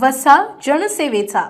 वसा जनसेवेचा।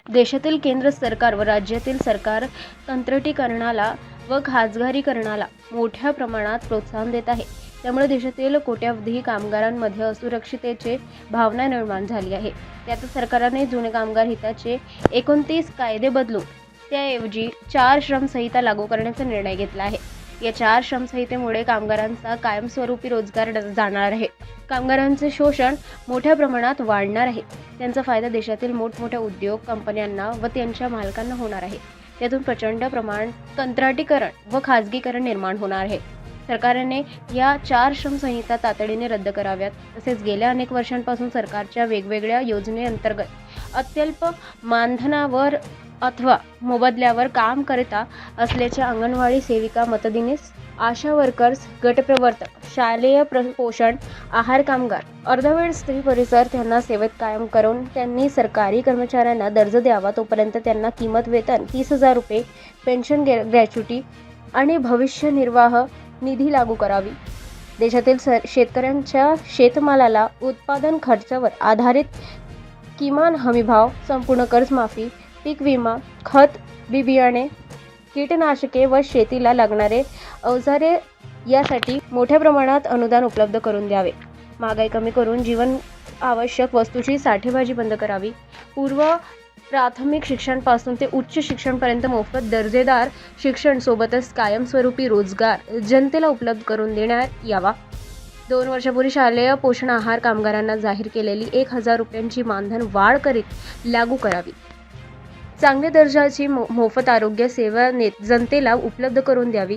देशातील केंद्र सरकार व राज्यातील सरकार कंत्राटीकरणाला व खाजगीकरणाला मोठ्या प्रमाणात प्रोत्साहन देत आहे। त्यामुळे देशातील कोट्यावधी कामगारांमध्ये असुरक्षिततेची भावना निर्माण झाली आहे। त्यात सरकारने जुने कामगार हिताचे 29 कायदे बदलून त्याऐवजी 4 श्रम संहिता लागू करण्याचा निर्णय घेतला आहे। या 4 श्रम संहितेमुळे कामगारांचा कायमस्वरूपी रोजगार जाणार आहे। कामगारांचे शोषण मोठ्या प्रमाणात वाढणार आहे। त्यांचा फायदा देशातील मोठमोठ्या उद्योग कंपन्यांना व त्यांच्या मालकांना होणार आहे। त्यातून प्रचंड प्रमाणात कंत्राटीकरण व खाजगीकरण निर्माण होणार आहे। सरकारने या 4 श्रम संहिता तातडीने रद्द कराव्यात। तसेच गेल्या अनेक वर्षांपासून सरकारच्या वेगवेगळ्या योजनेअंतर्गत अत्यल्प मानधनावर अथवा मोबदल्यावर काम करता असल्याच्या अंगणवाडी सेविका, मदतनीस, आशा वर्कर्स, गटप्रवर्तक, शालेय पोषण आहार कामगार, अर्धवेळ स्त्री परिसर त्यांना सेवेत कायम करून त्यांनी सरकारी कर्मचाऱ्यांना दर्जा द्यावा। तोपर्यंत त्यांना किंमत वेतन 30,000 रुपये, पेन्शन, ग्रॅच्युटी आणि भविष्य निर्वाह निधी लागू करावी। देशातील शेतकऱ्यांच्या शेतमालाला उत्पादन खर्चावर आधारित किमान हमीभाव, संपूर्ण कर्जमाफी, पीक विमा, खत, बियाणे, कीटकनाशके व शेतीला लागणारे अवजारे यासाठी मोठ्या प्रमाणात अनुदान उपलब्ध करून द्यावे। महागाई कमी करून जीवन आवश्यक वस्तूची साठेबाजी बंद करावी। पूर्व प्राथमिक शिक्षणापासून ते उच्च शिक्षणापर्यंत मोफत दर्जेदार शिक्षण सोबतच कायमस्वरूपी रोजगार जनतेला उपलब्ध करून देण्यात यावा। 2 वर्षापूर्वी शालेय पोषण आहार कामगारांना जाहीर केलेली 1,000 रुपयांची मानधन वाढ करीत लागू करावी। चांगल्या दर्जाची मोफत आरोग्य सेवा जनतेला उपलब्ध करून द्यावी।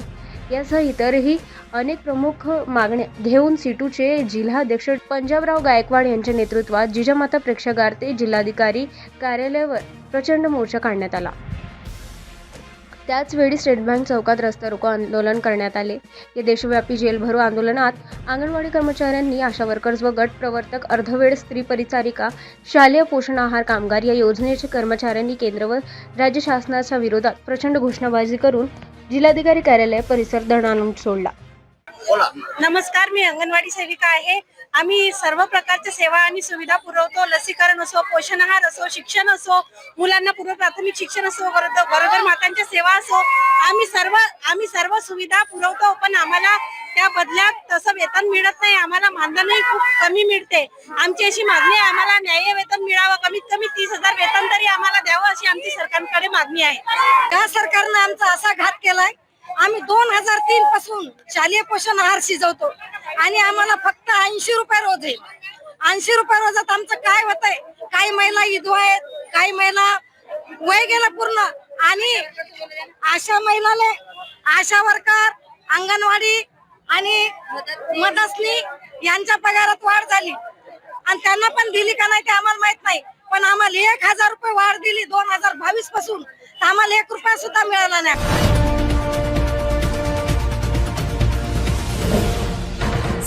यासह इतरही अनेक प्रमुख मागण्या घेऊन सिटूचे जिल्हाध्यक्ष पंजाबराव गायकवाड यांच्या नेतृत्वात जिजामाता प्रेक्षागार ते जिल्हाधिकारी कार्यालयावर प्रचंड मोर्चा काढण्यात आला। त्याचवेळी स्टेट बँक चौकात रस्ता रोको आंदोलन करण्यात आले। या देशव्यापी जेलभरो आंदोलनात अंगणवाडी कर्मचाऱ्यांनी, आशा वर्कर्स व गट प्रवर्तक, अर्धवेळ स्त्री परिचारिका, शालेय पोषण आहार कामगार या योजनेच्या कर्मचाऱ्यांनी केंद्र व राज्य शासनाच्या विरोधात प्रचंड घोषणाबाजी करून जिल्हाधिकारी कार्यालय परिसर दणाणून सोडला। नमस्कार, मी अंगणवाडी सेविका आहे। आम्ही सर्व प्रकारच्या सेवा आणि सुविधा पुरवतो। लसीकरण असो, पोषण आहार असो, शिक्षण असो, मुलांना पूर्व प्राथमिक शिक्षण असो, गरोदर मातांच्या सेवा असो, आम्ही सर्व सुविधा पुरवतो। पण आम्हाला त्या बदल्यात तसं वेतन मिळत नाही। आम्हाला मानधनही खूप कमी मिळते। आमची अशी मागणी आहे, आम्हाला न्याय्य वेतन मिळावं। कमीत कमी 30,000 वेतन तरी आम्हाला द्यावं, अशी आमची सरकारकडे मागणी आहे। या सरकारनं आमचा असा घात केलाय, आम्ही 2003 पासून शालेय पोषण आहार शिजवतो आणि आम्हाला फक्त 80 रुपये रोज आहे। 80 रुपये रोजात आमचं काय होतंय? काही महिला विधवा आहेत, काही महिला वय गेलं पूर्ण, आणि आशा महिलाले, आशा वर्कर, अंगणवाडी आणि मदतनी यांच्या पगारात वाढ झाली आणि त्यांना पण दिली का नाही ते आम्हाला माहित नाही। पण आम्हाला 1,000 रुपये वाढ दिली 2022 पासून, तर आम्हाला 1 रुपया सुद्धा मिळाला नाही।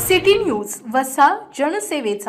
सिटी न्यूज वसा जनसेवेचा।